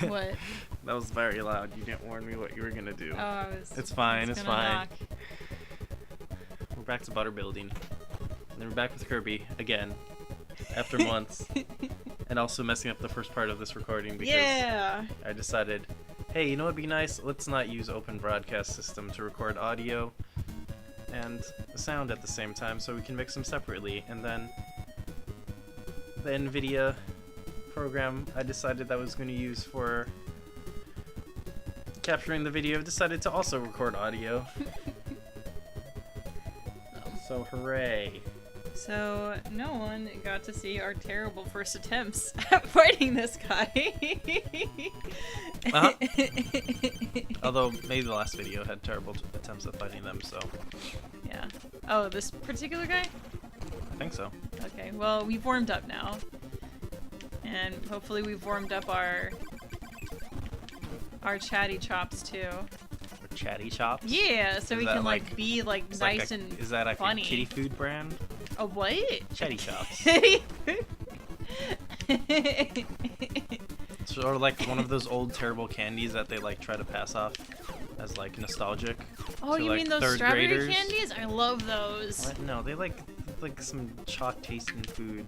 What? That was very loud. You didn't warn me what you were gonna do. Oh, I was. It's fine. It's fine. Knock. We're back to butter building. And then we're back with Kirby again, after months, and also messing up the first part of this recording because I decided, hey, you know what'd be nice? Let's not use open broadcast system to record audio and sound at the same time, so we can mix them separately. And then the NVIDIA program I decided that I was going to use for capturing the video decided to also record audio. So hooray. So no one got to see our terrible first attempts at fighting this guy. Although maybe the last video had terrible attempts at fighting them, so. Yeah. Oh, this particular guy? I think so. Okay, well, we've warmed up now. And hopefully we've warmed up our chatty chops too. Chatty chops? Yeah, so we can like be like nice and is that like funny. A kitty food brand? A what? Chatty chops. Kitty food? It's or like one of those old terrible candies that they like try to pass off as like nostalgic. Oh, to, you like, mean those third strawberry graders. candies? I love those. What? No, they like some chalk tasting food.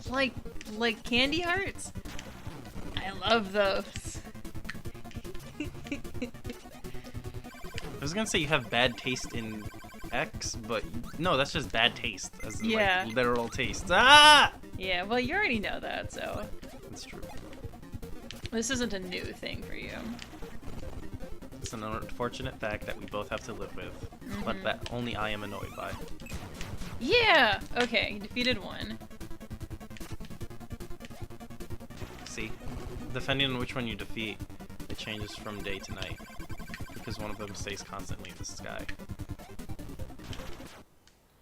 Like candy hearts? I love those. I was gonna say you have bad taste in X, but no, that's just bad taste as in, Yeah. like literal taste. Ah! Yeah, well, you already know that, so That's true. this isn't a new thing for you. It's an unfortunate fact that we both have to live with, but that only I am annoyed by. Yeah! Okay, you defeated one. See, depending on which one you defeat, it changes from day to night, because one of them stays constantly in the sky.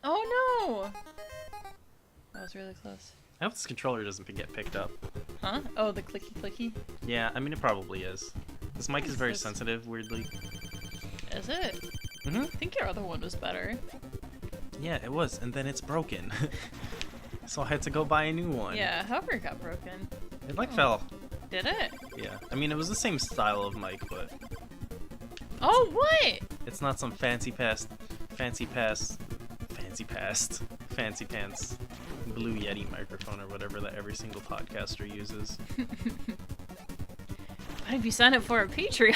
Oh no! That was really close. I hope this controller doesn't get picked up. Huh? Oh, the clicky clicky? Yeah, I mean it probably is. This mic is very this? sensitive, weirdly. Is it? Mm-hmm. I think your other one was better. Yeah, it was, and then it's broken. So I had to go buy a new one. Yeah, however it got broken. It like fell. Did it? Yeah. I mean, it was the same style of mic, but Oh, what? it's not some fancy pants Blue Yeti microphone or whatever that every single podcaster uses. What if you sign up for a Patreon?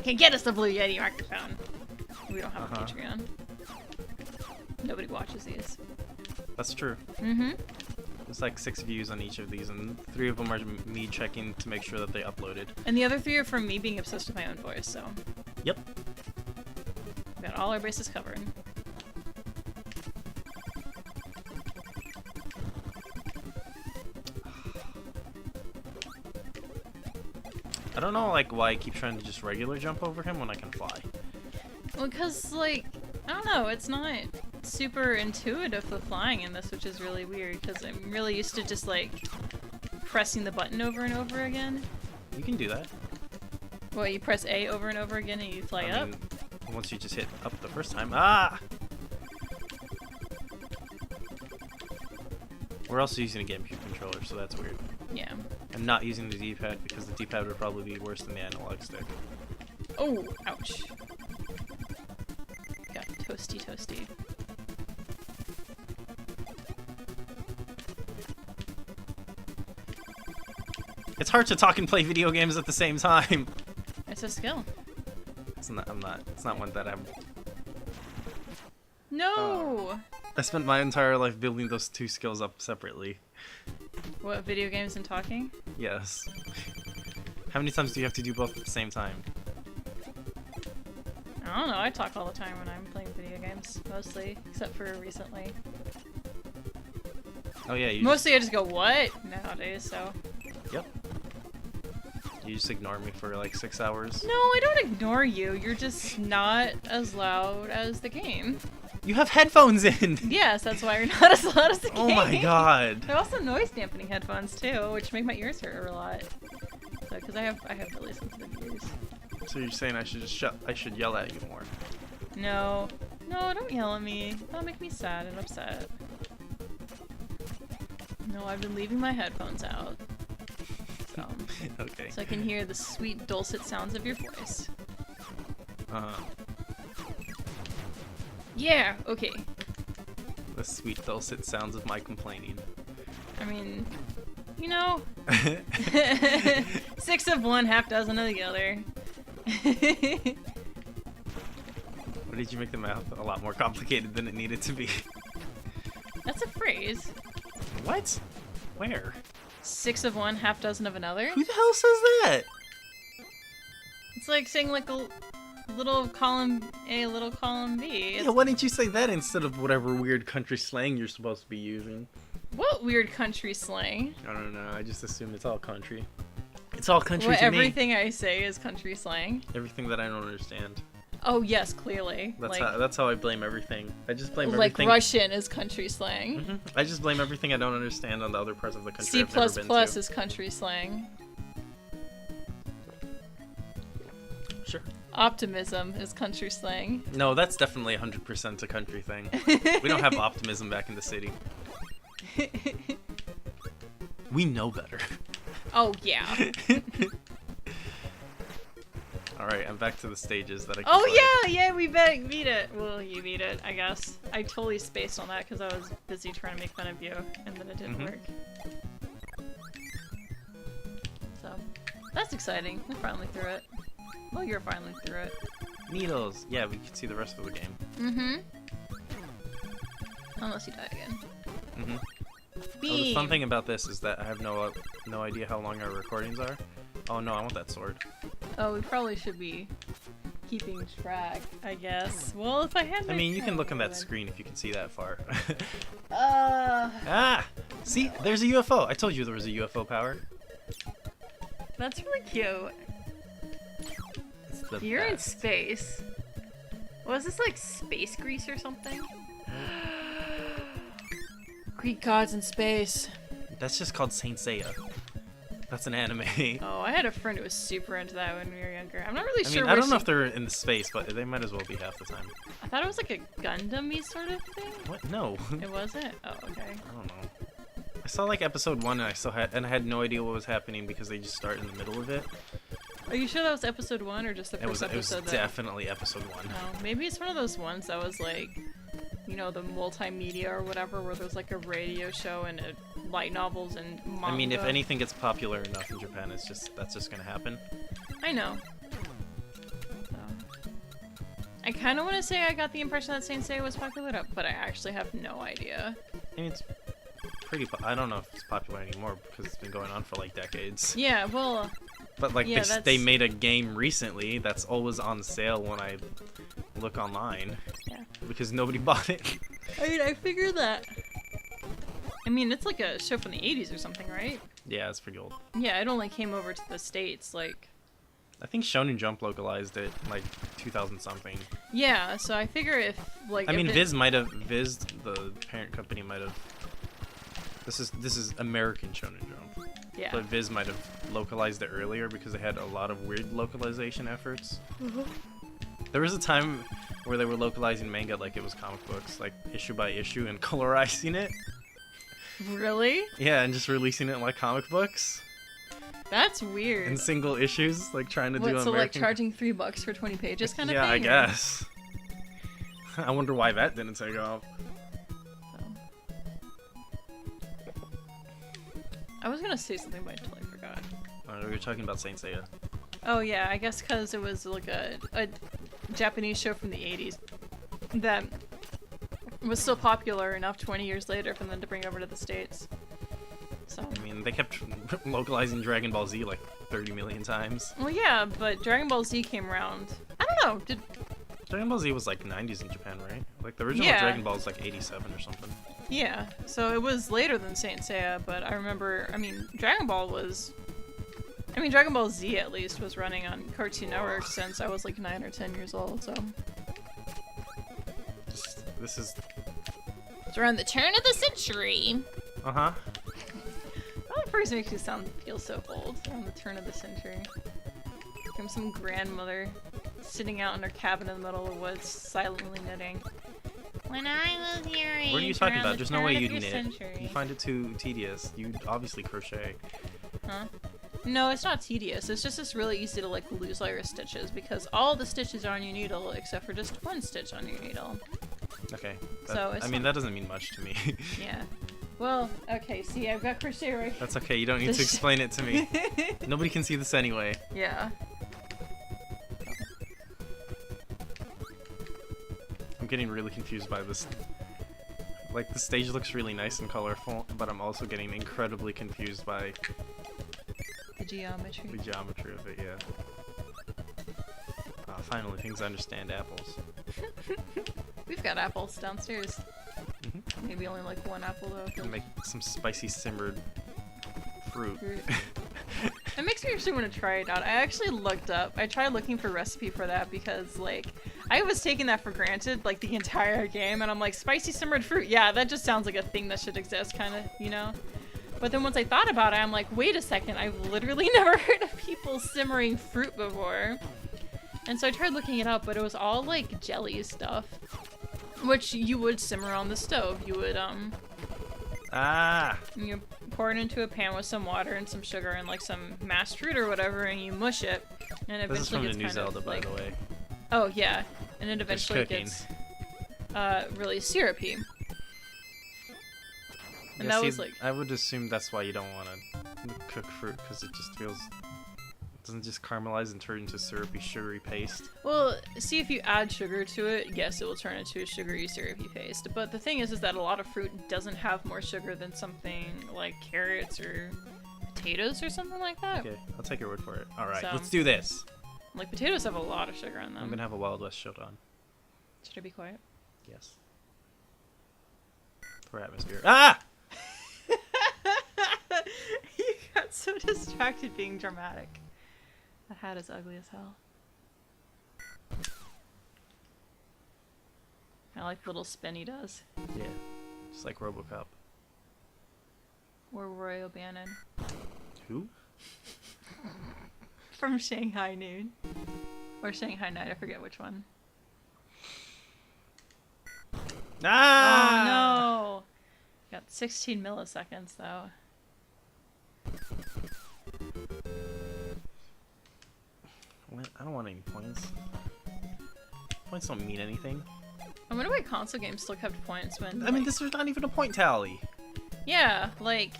Can get us the Blue Yeti microphone. We don't have a Patreon. Nobody watches these. That's true. Mm-hmm. There's like 6 views on each of these, and 3 of them are me checking to make sure that they uploaded. And the other 3 are from me being obsessed with my own voice, so. Yep. We got all our bases covered. I don't know like why I keep trying to just regular jump over him when I can fly. Well, because, like, I don't know, it's not super intuitive with flying in this, which is really weird, because I'm really used to just, like, pressing the button over and over again. You can do that. Well, you press A over and over again and you fly up? mean, once you just hit up the first time. Ah! We're also using a GameCube controller, so that's weird. Yeah. I'm not using the D-pad because the D-pad would probably be worse than the analog stick. Oh, ouch. Got toasty toasty. It's hard to talk and play video games at the same time. It's a skill. It's not one that I'm... No! I spent my entire life building those 2 skills up separately. What, video games and talking? Yes. How many times do you have to do both at the same time? I don't know, I talk all the time when I'm playing video games, mostly, except for recently. Oh yeah, you Mostly I just go, what? Nowadays, so. Yep. You just ignore me for like 6 hours. No, I don't ignore you, you're just not as loud as the game. You have headphones in! Yes, that's why you're not as loud as the game. Oh my god. They're also noise dampening headphones too, which make my ears hurt a lot. So, because I have really sensitive ears. So you're saying I should just I should yell at you more? No. No, don't yell at me. That'll make me sad and upset. No, I've been leaving my headphones out. So, Okay. so I can hear the sweet dulcet sounds of your voice. Yeah, okay. The sweet dulcet sounds of my complaining. I mean, you know, 6 of one, half dozen of the other. Why did you make the math a lot more complicated than it needed to be? That's a phrase. What? Where? 6 of one, half dozen of another? Who the hell says that? It's like saying like a little column A, little column B. Yeah, why didn't you say that instead of whatever weird country slang you're supposed to be using? What weird country slang? I don't know, I just assume it's all country. It's all country What, to me. everything I say is country slang? Everything that I don't understand. Oh yes, clearly. That's how I blame everything. I just blame like everything. Russian is country slang. Mm-hmm. I just blame everything I don't understand on the other parts of the country C++ I've never been to. is country slang. Sure. Optimism is country slang. No, that's definitely 100% a country thing. We don't have optimism back in the city. We know better. Oh yeah. Alright, I'm back to the stages that I can Oh play. yeah, we beat it. Well, you beat it, I guess. I totally spaced on that because I was busy trying to make fun of you, and then it didn't work. So, that's exciting. We're finally through it. Well, you're finally through it. Needles. Yeah, we can see the rest of the game. Mm-hmm. Unless you die again. Mm-hmm. Beam. Oh, the fun thing about this is that I have no idea how long our recordings are. Oh no, I want that sword. Oh, we probably should be keeping track, I guess. Well, if I had my I mean, you can phone, look on that then- screen if you can see that far. Ah, See? There's a UFO! I told you there was a UFO power. that's really cute. It's the You're in best. space. Was this like space grease or something? Greek gods in space. That's just called Saint Seiya. That's an anime. Oh, I had a friend who was super into that when we were younger. I'm not really I sure mean, where I don't know she- if they're in the space, but they might as well be half the time. I thought it was like a Gundam-y sort of thing. What? No. It wasn't? Oh, okay. I don't know. I saw like episode 1 and I had no idea what was happening because they just start in the middle of it. Are you sure that was episode 1 or just the It was first episode? definitely episode 1. No, maybe it's one of those ones that was like, you know, the multimedia or whatever, where there's like a radio show and light novels and manga. I mean, if anything gets popular enough in Japan, that's just gonna happen. I know. So. I kind of want to say I got the impression that Saint Seiya was popular, but I actually have no idea. I mean, it's pretty. I don't know if it's popular anymore because it's been going on for like decades. Yeah, well, But like yeah, they made a game recently that's always on sale when I look online. Yeah. Because nobody bought it. I mean, I figured that. I mean, it's like a show from the 80s or something, right? Yeah, it's pretty old. Yeah, it only came over to the States, like... I think Shonen Jump localized it like 2000 something. Yeah, so I figure if, like... I if mean, it- Viz, the parent company might have. This is American Shonen Jump. Yeah. But Viz might have localized it earlier because they had a lot of weird localization efforts. There was a time where they were localizing manga like it was comic books, like issue by issue, and colorizing it. Really? Yeah, and just releasing it like comic books That's weird. in single issues, like trying to do What, American. so like charging $3 for 20 pages kind of yeah, thing? I guess. I wonder why that didn't take off. I was gonna say something, but I totally forgot. We were talking about Saint Seiya. Oh yeah, I guess because it was like a Japanese show from the 80s that was still popular enough 20 years later for them to bring over to the States. So. I mean, they kept localizing Dragon Ball Z like 30 million times. Well, yeah, but Dragon Ball Z came around. I don't know. Did Dragon Ball Z was like 90s in Japan, right? Like the original Yeah. Dragon Ball is like 87 or something. yeah? So it was later than Saint Seiya, but I remember. I mean, Dragon Ball Z at least was running on Cartoon Network since I was like 9 or 10 years old. So This is. it's around the turn of the century. Uh-huh. That phrase makes you feel so old. Around the turn of the century. From some grandmother sitting out in her cabin in the middle of the woods, silently knitting. When I was your age, What are you talking around about? the There's no turn way of you'd your knit. century. You find it too tedious. You obviously crochet. Huh? No, it's not tedious. It's just really easy to like lose all your stitches because all the stitches are on your needle except for just one stitch on your needle. Okay. So I mean, that doesn't mean much to me. Yeah. Well, okay, see, I've got crochet right. That's okay, you don't need to explain it to me. Nobody can see this anyway. Yeah. I'm getting really confused by this. Like, the stage looks really nice and colorful, but I'm also getting incredibly confused by the geometry. The geometry of it, yeah. Finally, things I understand. Apples. We've got apples downstairs. Maybe only like one apple though. Make some spicy simmered fruit. It makes me actually want to try it out. I actually looked up. I tried looking for a recipe for that because like I was taking that for granted like the entire game, and I'm like, spicy simmered fruit. Yeah, that just sounds like a thing that should exist, kind of, you know. But then once I thought about it, I'm like, wait a second. I've literally never heard of people simmering fruit before. And so I tried looking it up, but it was all like jelly stuff. Which you would simmer on the stove. You would, you pour it into a pan with some water and some sugar and like some mashed fruit or whatever, and you mush it, and eventually this is from gets the new kind Zelda, of, by like, the way. Oh yeah, and it eventually gets really syrupy. And yeah, that see, was like. I would assume that's why you don't want to cook fruit, because it just feels. Doesn't just caramelize and turn into syrupy, sugary paste? Well, see, if you add sugar to it, yes, it will turn into a sugary, syrupy paste. But the thing is that a lot of fruit doesn't have more sugar than something like carrots or potatoes or something like that. Okay, I'll take your word for it. Alright, So, let's do this! Like, potatoes have a lot of sugar in them. I'm gonna have a Wild West showdown. Should I be quiet? Yes. For atmosphere. Ah! You got so distracted being dramatic. That hat is ugly as hell. I like the little spin he does. Yeah, just like RoboCop. Or Roy O'Bannon. Who? From Shanghai Noon. Or Shanghai Night, I forget which one. Ah! Oh no! Got 16 milliseconds though. I don't want any points. Points don't mean anything. I wonder why console games still kept points when. I mean, this is not even a point tally. Yeah, like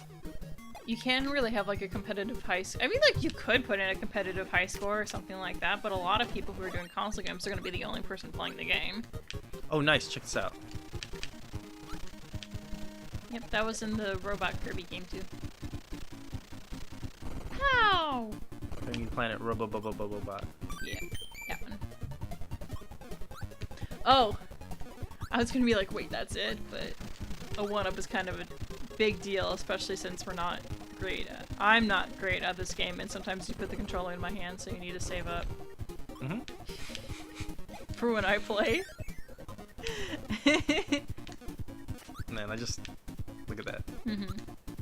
you can really have like a competitive high. I mean, like you could put in a competitive high score or something like that, but a lot of people who are doing console games are going to be the only person playing the game. Oh, nice! Check this out. Yep, that was in the Robot Kirby game too. Ow! Penguin Planet Robobobobobot. Yeah, that one. Oh! I was gonna be like, wait, that's it, but a 1-up is kind of a big deal, especially since we're not great at. I'm not great at this game, and sometimes you put the controller in my hand, so you need to save up. For when I play. Man, I just look at that.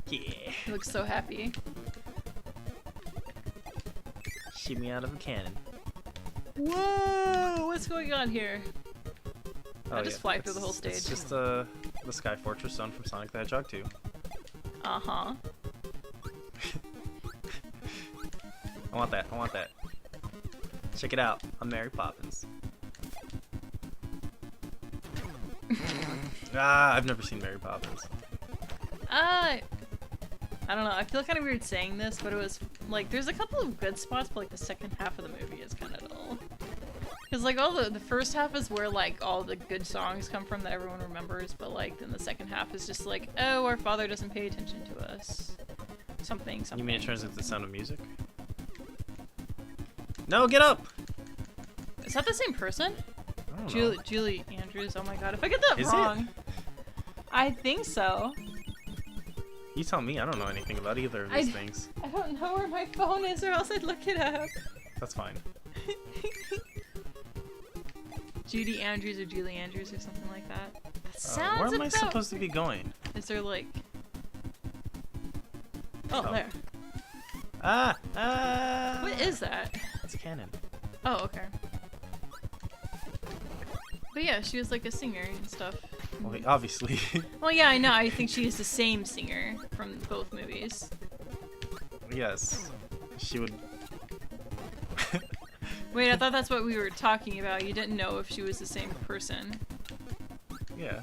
Yeah. He looks so happy. Shoot me out of a cannon. Whoa! What's going on here? Oh, I just fly through the whole stage. It's just the Sky Fortress Zone from Sonic the Hedgehog 2. Uh-huh. I want that. I want that. Check it out. I'm Mary Poppins. I've never seen Mary Poppins. I don't know. I feel kind of weird saying this, but it was like there's a couple of good spots, but like the second half of the movie is kind of dull. Because like all the first half is where like all the good songs come from that everyone remembers, but like then the second half is just like, oh, our father doesn't pay attention to us. Something. You mean it turns into the Sound of Music? No, get up! Is that the same person? I don't know. Julie Andrews. Oh my god, if I get that wrong. It? I think so. You tell me. I don't know anything about either of these things. I don't know where my phone is, or else I'd look it up. That's fine. Judy Andrews or Julie Andrews or something like that. That sounds where am I supposed to be going? Is there like... Oh, there. What is that? It's a cannon. Oh, okay. But yeah, she was like a singer and stuff. Well, obviously. Well, yeah, I know. I think she is the same singer from both movies. Yes. She would... Wait, I thought that's what we were talking about. You didn't know if she was the same person. Yeah.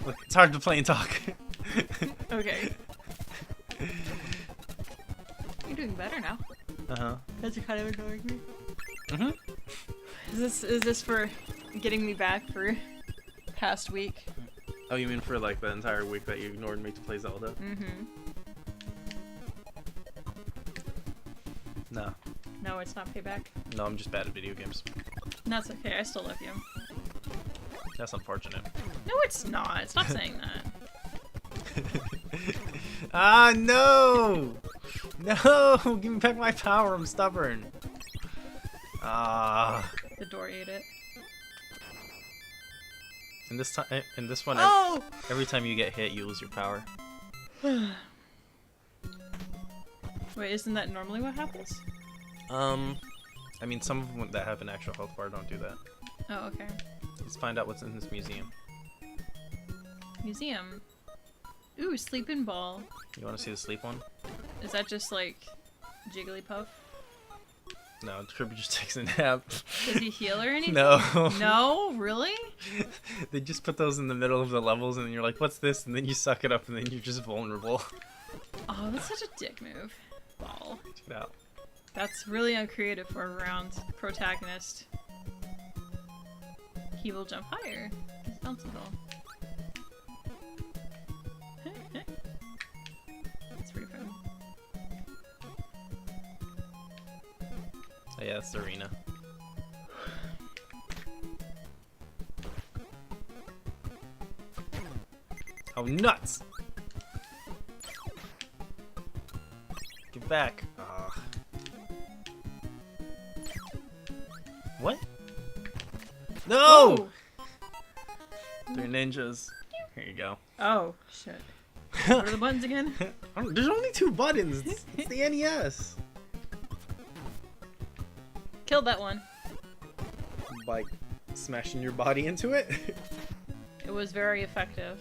Look, it's hard to play and talk. Okay. You're doing better now. Uh-huh. That's kind of annoying me. Mm-hmm. Is this for getting me back for past week? Oh, you mean for like the entire week that you ignored me to play Zelda? Mm-hmm. No. No, it's not payback. No, I'm just bad at video games. That's okay. I still love you. That's unfortunate. No, it's not. Stop saying that. Ah, no! No! Give me back my power. I'm stubborn. Ah. The door ate it. In this one, Oh! every time you get hit, you lose your power. Wait, isn't that normally what happens? I mean, some of them that have an actual health bar don't do that. Oh, okay. Let's find out what's in this museum. Museum. Ooh, sleeping ball. You want to see the sleep one? Is that just like Jigglypuff? No, Kirby just takes a nap. Does he heal or anything? No. No? Really? They just put those in the middle of the levels and you're like, what's this? And then you suck it up and then you're just vulnerable. Oh, that's such a dick move. Ball. Check it out. That's really uncreative for a round protagonist. He will jump higher. He's bounceable. That's pretty fun. Oh yeah, that's the arena. Oh, nuts! Get back. Ugh. What? No! Oh! They're ninjas. Here you go. Oh, shit. What are the buttons again? There's only 2 buttons. It's the NES. Killed that one. By smashing your body into it? It was very effective.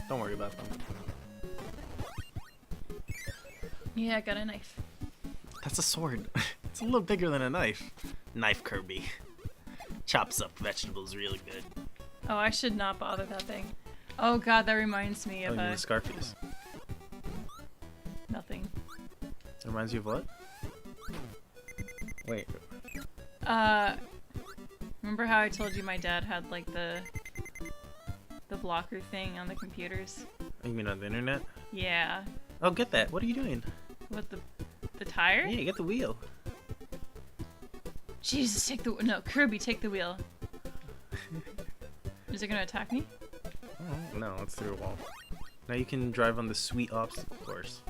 Don't worry about them. Yeah, I got a knife. That's a sword. It's a little bigger than a knife. Knife Kirby. Chops up vegetables really good. Oh, I should not bother that thing. Oh god, that reminds me of you mean the Scarface. Nothing. It reminds you of what? Wait. Remember how I told you my dad had like the blocker thing on the computers? You mean on the internet? Yeah. Oh, get that. What are you doing? What, the tire? Yeah, get the wheel. Jesus, take the no, Kirby, take the wheel. Is it gonna attack me? Oh, no, it's through a wall. Now you can drive on the sweet obstacle course.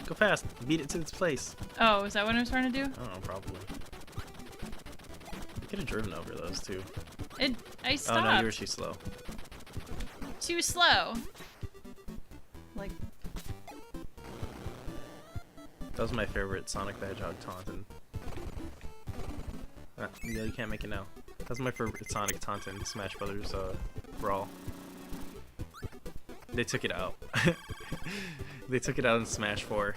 Go fast. Beat it to its place. Oh, is that what I'm trying to do? I don't know, probably. You could have driven over those too. I stopped. Oh no, you were too slow. Too slow. Like. That was my favorite Sonic the Hedgehog taunting. Yeah, you can't make it now. That's my favorite Sonic taunt in Smash Brothers Brawl. They took it out. They took it out in Smash 4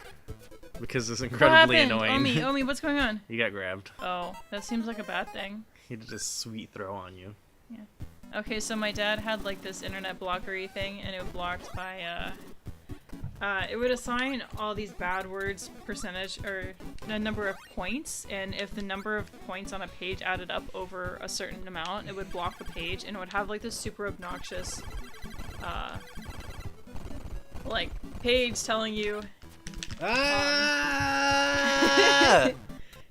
because it's incredibly annoying. Omi, what's going on? You got grabbed. Oh, that seems like a bad thing. He did a sweet throw on you. Yeah. Okay, so my dad had like this internet blockery thing, and it blocked by it would assign all these bad words percentage or a number of points, and if the number of points on a page added up over a certain amount, it would block the page, and it would have like this super obnoxious like page telling you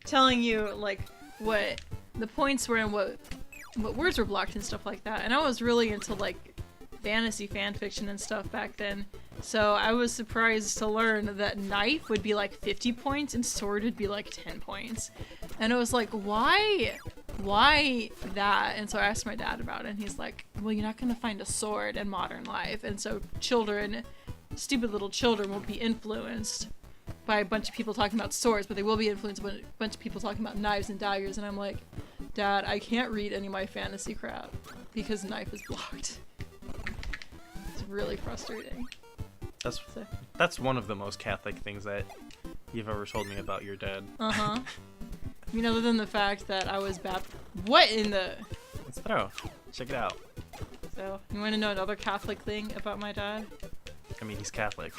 telling you like what the points were and what words were blocked and stuff like that. And I was really into like fantasy fan fiction and stuff back then. So I was surprised to learn that knife would be like 50 points and sword would be like 10 points. And I was like, why that? And so I asked my dad about it, and he's like, well, you're not gonna find a sword in modern life. And so children, stupid little children, will be influenced by a bunch of people talking about swords, but they will be influenced by a bunch of people talking about knives and daggers. And I'm like, Dad, I can't read any of my fantasy crap because knife is blocked. It's really frustrating. That's one of the most Catholic things that you've ever told me about your dad. Uh-huh. I mean, other than the fact that I was What in the... Let's throw. Check it out. So, you want to know another Catholic thing about my dad? I mean, he's Catholic.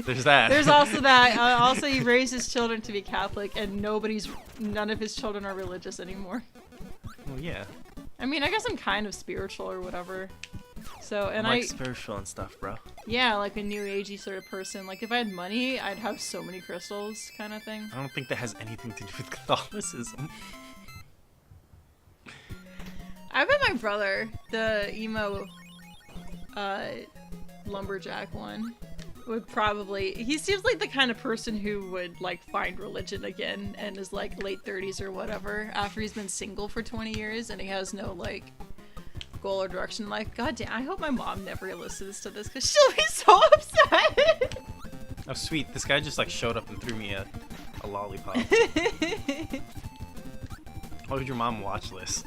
There's that. There's also that. Also, he raised his children to be Catholic, and none of his children are religious anymore. Well, yeah. I mean, I guess I'm kind of spiritual or whatever. So, and I'm like spiritual and stuff, bro. Yeah, like a new agey sort of person. Like, if I had money, I'd have so many crystals, kind of thing. I don't think that has anything to do with Catholicism. I bet my brother, the emo, lumberjack one, would probably... He seems like the kind of person who would, like, find religion again and is, like, late 30s or whatever after he's been single for 20 years and he has no, like, goal or direction in life. God damn, I hope my mom never listens to this because she'll be so upset! Oh, sweet. This guy just, like, showed up and threw me a lollipop. Why would your mom watch this?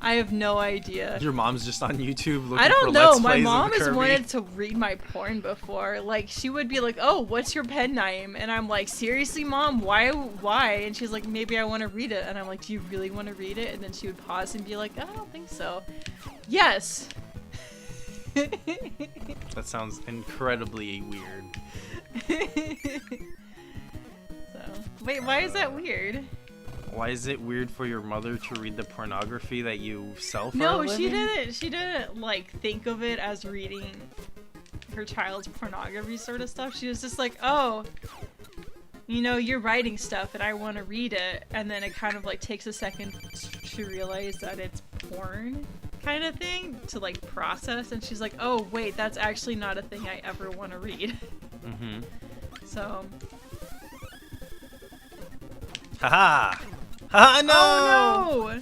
I have no idea. Your mom's just on YouTube looking I don't for know. Let's My Plays mom of has Kirby. wanted to read my porn before. Like, she would be like, "Oh, what's your pen name?" And I'm like, "Seriously, Mom? Why? Why?" And she's like, "Maybe I want to read it." And I'm like, "Do you really want to read it?" And then she would pause and be like, "I don't think so." Yes. That sounds incredibly weird. So, wait, why is that weird? Why is it weird for your mother to read the pornography that you sell for a No, living? she didn't like think of it as reading her child's pornography sort of stuff. She was just like, "Oh, you know, you're writing stuff and I want to read it." And then it kind of like takes a second to realize that it's porn kind of thing to like process. And she's like, "Oh, wait, that's actually not a thing I ever want to read." Mm-hmm. So. Haha! Haha, no! Oh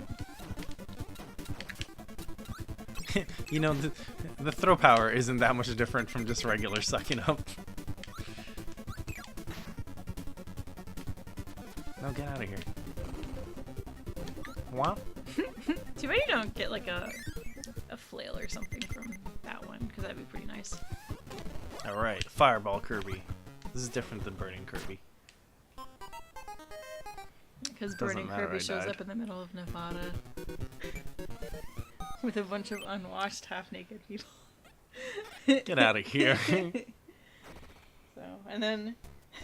no! You know, the throw power isn't that much different from just regular sucking up. No, get out of here. What? Too bad you don't get like a flail or something from that one, because that'd be pretty nice. Alright, Fireball Kirby. This is different than Burning Kirby. Because Burning Kirby shows up in the middle of Nevada with a bunch of unwashed, half-naked people. Get out of here. So, and then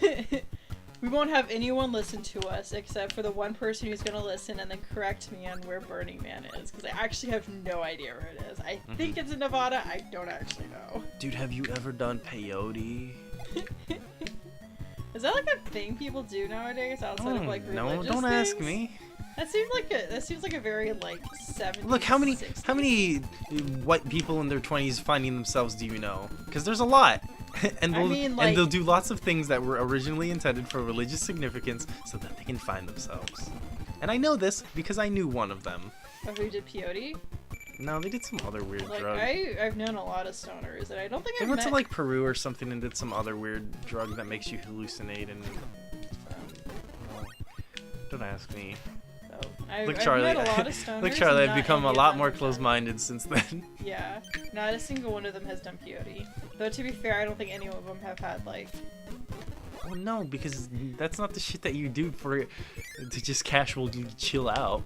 we won't have anyone listen to us except for the one person who's going to listen and then correct me on where Burning Man is, because I actually have no idea where it is. I think it's in Nevada. I don't actually know. Dude, have you ever done peyote? Is that like a thing people do nowadays outside of like religious don't things? ask me. That seems like a very like 70s. Look, how many 60s. white people in their 20s finding themselves do you know? Because there's a lot. And they'll do lots of things that were originally intended for religious significance so that they can find themselves. And I know this because I knew one of them. Oh, who did peyote? No, they did some other weird drug. I've known a lot of stoners, and I don't think They went to like Peru or something and did some other weird drug that makes you hallucinate and. Don't ask me. Look, Charlie. I've met a lot of stoners. Look, Charlie. I've become a lot more closed-minded since then. Yeah, not a single one of them has done peyote. Though to be fair, I don't think any of them have had like. Well, no, because that's not the shit that you do to just casually chill out.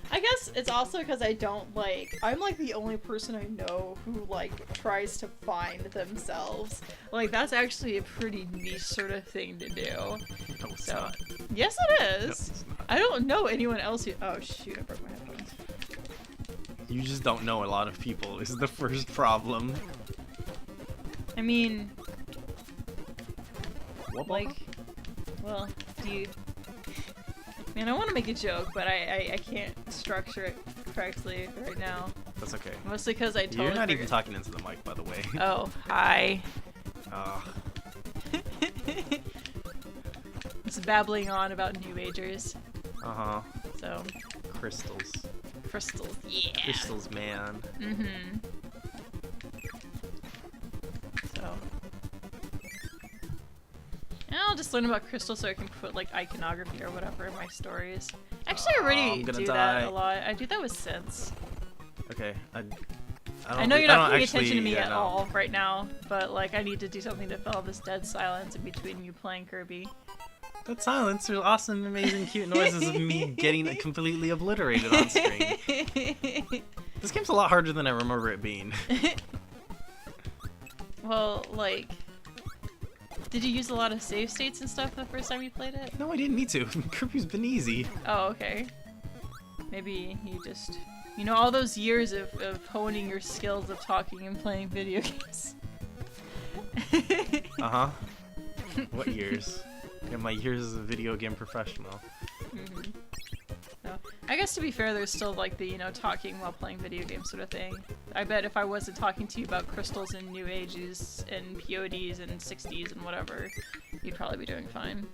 I guess it's also because I'm like the only person I know who like tries to find themselves. Like that's actually a pretty niche sort of thing to do. No, it's not. Yes, it is. No, it's not. I don't know anyone else who. Oh shoot! I broke my headphones. You just don't know a lot of people. This is the first problem. I mean, What? like, well, do you? Man, I want to make a joke, but I can't structure it correctly right now. That's okay. Mostly because I totally You're not even talking into the mic, by the way. Oh, hi. Just babbling on about New Agers. Uh-huh. So. Crystals. Crystals, yeah. Crystals, man. Mm-hmm. So. I'll just learn about crystals so I can put like iconography or whatever in my stories. Actually, I already do that a lot. I do that with synths. Okay. I know you're not paying attention to me at all right now, but like I need to do something to fill this dead silence in between you playing Kirby. That silence are awesome, amazing, cute noises of me getting completely obliterated on screen. This game's a lot harder than I remember it being. Well, like, did you use a lot of save states and stuff the first time you played it? No, I didn't need to. Kirby's been easy. Oh, okay. Maybe you just, you know, all those years of honing your skills of talking and playing video games. Uh-huh. What years? Yeah, my years as a video game professional. Mm-hmm. So, I guess to be fair, there's still like the, you know, talking while playing video games sort of thing. I bet if I wasn't talking to you about crystals and new ages and PODs and 60s and whatever, you'd probably be doing fine.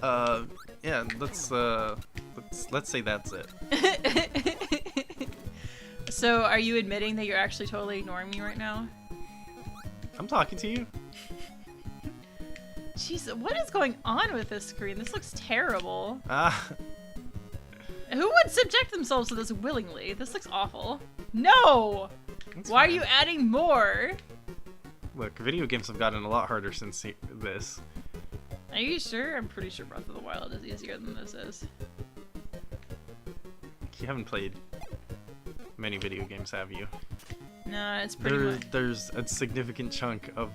Yeah, let's say that's it. So, are you admitting that you're actually totally ignoring me right now? I'm talking to you. Jeez, what is going on with this screen? This looks terrible. Who would subject themselves to this willingly? This looks awful. No! Why are you adding more? Look, video games have gotten a lot harder since this. Are you sure? I'm pretty sure Breath of the Wild is easier than this is. You haven't played many video games, have you? No, it's pretty much... There's a significant chunk of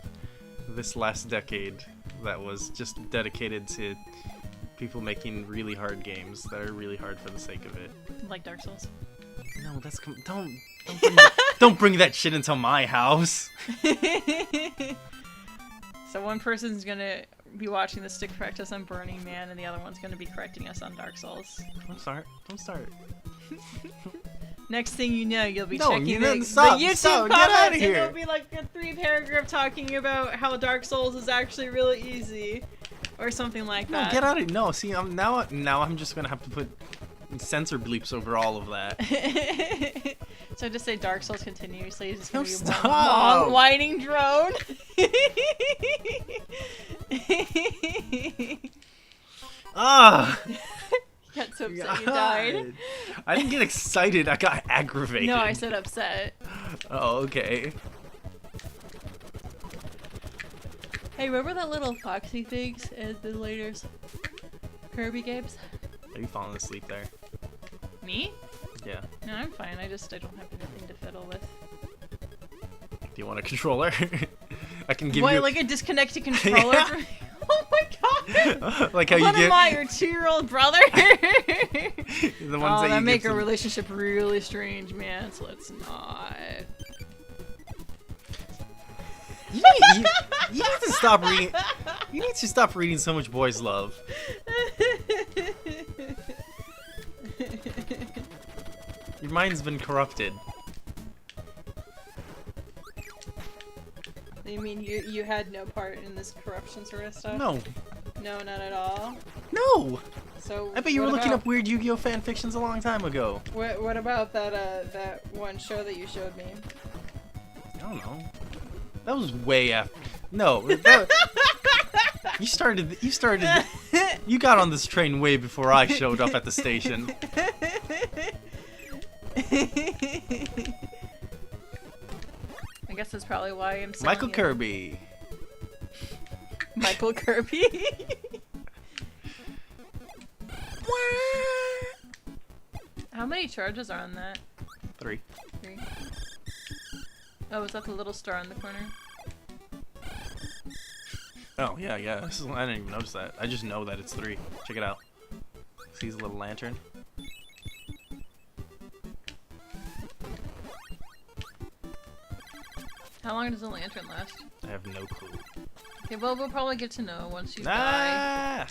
this last decade that was just dedicated to people making really hard games that are really hard for the sake of it. Like Dark Souls? No, that's don't bring that shit into my house. So one person's gonna be watching this to correct us on Burning Man, and the other one's gonna be correcting us on Dark Souls. Don't start. Next thing you know, you'll be checking the YouTube comments, get out of here. And it'll be like a 3-paragraph talking about how Dark Souls is actually really easy, or something like that. No, get out of here. No, see, now I'm just gonna have to put censor bleeps over all of that. So just say Dark Souls continuously. It's gonna be stop. one long whining drone. Ah. You got so upset you died. I didn't get excited, I got aggravated. No, I said upset. Oh, okay. Hey, remember that little foxy things in the later Kirby games? Are you falling asleep there? Me? Yeah. No, I'm fine. I don't have anything to fiddle with. Do you want a controller? I can give you... you... like a disconnected controller? Yeah. For... Oh my god! Like how what you am I, your 2-year-old brother? The ones that make a some... relationship really strange, man, so let's not. You need to stop reading... You need to stop reading so much boys' love. Your mind's been corrupted. You mean you had no part in this corruption sort of stuff? No. No, not at all? No! So I bet you were looking up weird Yu-Gi-Oh! Fan fictions a long time ago. What about that one show that you showed me? I don't know. That was way after... No. You started... You got on this train way before I showed up at the station. I guess that's probably why I'm saying Michael Kirby. Michael Kirby. How many charges are on that? 3. 3. Oh, is that the little star in the corner? Oh, yeah. I didn't even notice that. I just know that it's 3. Check it out. See his little lantern? How long does the lantern last? I have no clue. Okay, well, we'll probably get to know once you die. I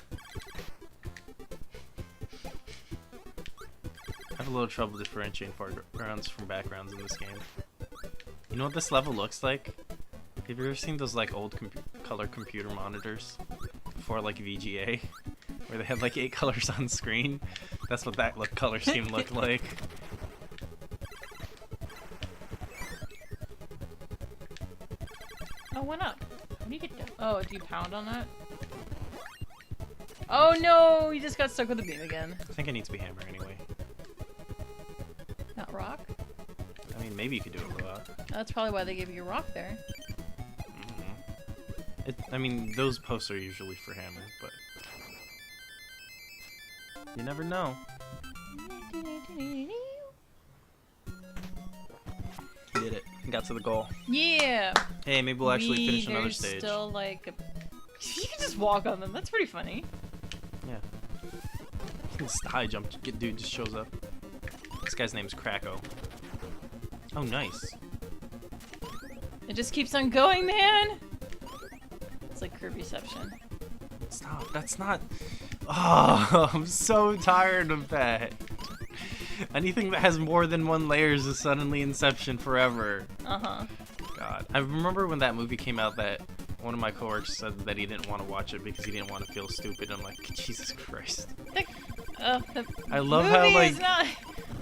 have a little trouble differentiating foregrounds from backgrounds in this game. You know what this level looks like? Have you ever seen those like old color computer monitors before like VGA, where they had like 8 colors on screen? That's what that color scheme looked like. Oh, 1 up. When do you get done? Oh, do you pound on that? Oh no, you just got stuck with the beam again. I think it needs to be hammer anyway. Not rock? I mean, maybe you could do it with rock. That's probably why they gave you rock there. I mean, those posts are usually for hammer, but you never know. Did it. Got to the goal. Yeah! Hey, maybe we'll actually finish another There's stage. still like a... You can just walk on them. That's pretty funny. Yeah. This high jump dude just shows up. This guy's name is Kracko. Oh, nice. It just keeps on going, man! It's like Kirbyception. Stop. That's not... Oh, I'm so tired of that. Anything that has more than one layers is suddenly Inception forever. Uh-huh. God. I remember when that movie came out that one of my coworkers said that he didn't want to watch it because he didn't want to feel stupid. I'm like, Jesus Christ. I love how, like...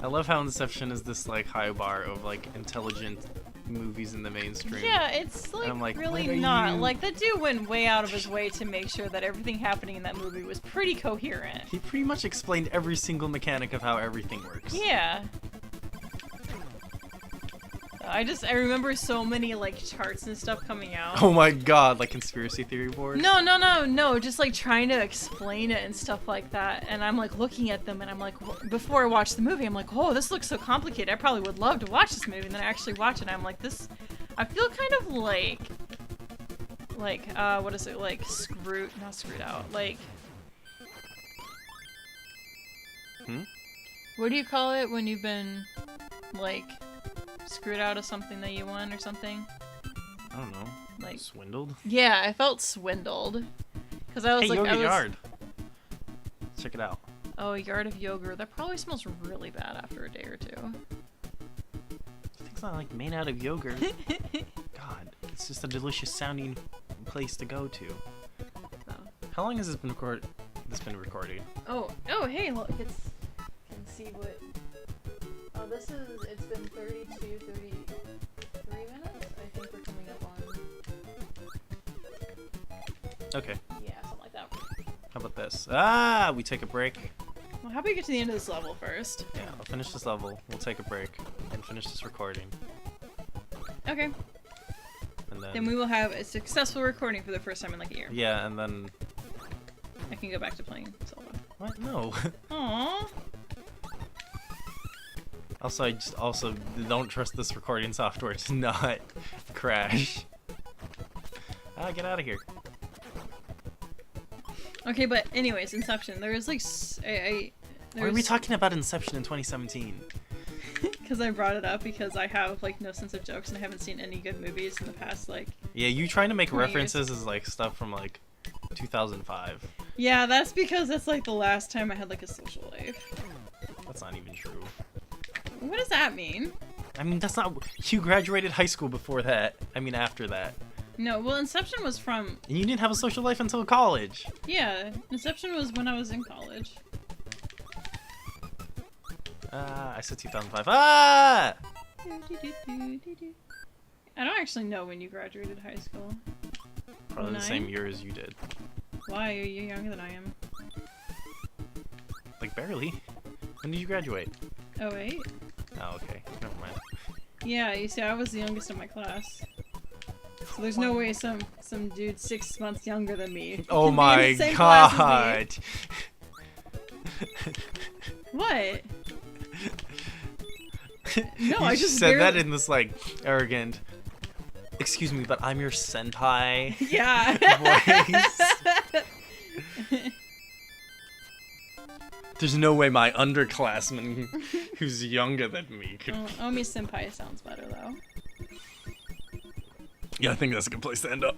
I love how Inception is this, like, high bar of, like, intelligent movies in the mainstream. Yeah, it's like really not. Like, the dude went way out of his way to make sure that everything happening in that movie was pretty coherent. He pretty much explained every single mechanic of how everything works. Yeah. I remember so many, like, charts and stuff coming out. Oh my god, like conspiracy theory boards? No, just, like, trying to explain it and stuff like that. And I'm, like, looking at them and I'm like, before I watch the movie, I'm like, oh, this looks so complicated. I probably would love to watch this movie. And then I actually watch it and I'm like, I feel kind of like, what is it? Like, not screwed out. Like, what do you call it when you've been, like... screwed out of something that you won or something? I don't know. Like swindled? Yeah, I felt swindled. Cause I was hey, like, Yoga Yard. Check it out. Oh, a yard of yogurt. That probably smells really bad after a day or two. It's not like made out of yogurt. God, it's just a delicious sounding place to go to. Oh. How long has this been recording? Oh, hey, look, can see what. Oh, it's been 33 minutes? I think we're coming up on... Okay. Yeah, something like that. How about this? Ah, we take a break. Well, how about we get to the end of this level first? Yeah, I'll finish this level, we'll take a break, and finish this recording. Okay. And then we will have a successful recording for the first time in like a year. Yeah, and then... I can go back to playing Zelda. What? No. Aww. Also, I also don't trust this recording software to not crash. Ah, get out of here. Okay, but anyways, Inception. There is like Why are we talking about Inception in 2017? Because I brought it up because I have like no sense of jokes and I haven't seen any good movies in the past like. Yeah, you trying to make references is like stuff from like 2005. Yeah, that's because that's like the last time I had like a social life. That's not even true. What does that mean? I mean, that's not... You graduated high school before that. I mean, after that. No, well, Inception was from... And you didn't have a social life until college. Yeah, Inception was when I was in college. I said 2005. Ah! I don't actually know when you graduated high school. Probably 9? the same year as you did. Why? Are you younger than I am? Like, barely. When did you graduate? 08. Oh, okay. Never mind. Yeah, you see, I was the youngest in my class. So there's no way some dude 6 months younger than me. Oh my god! What? No, you I just said that in this like arrogant. Excuse me, but I'm your senpai. Yeah. Voice. There's no way my underclassman, who's younger than me, could. Omi senpai sounds better though. Yeah, I think that's a good place to end up.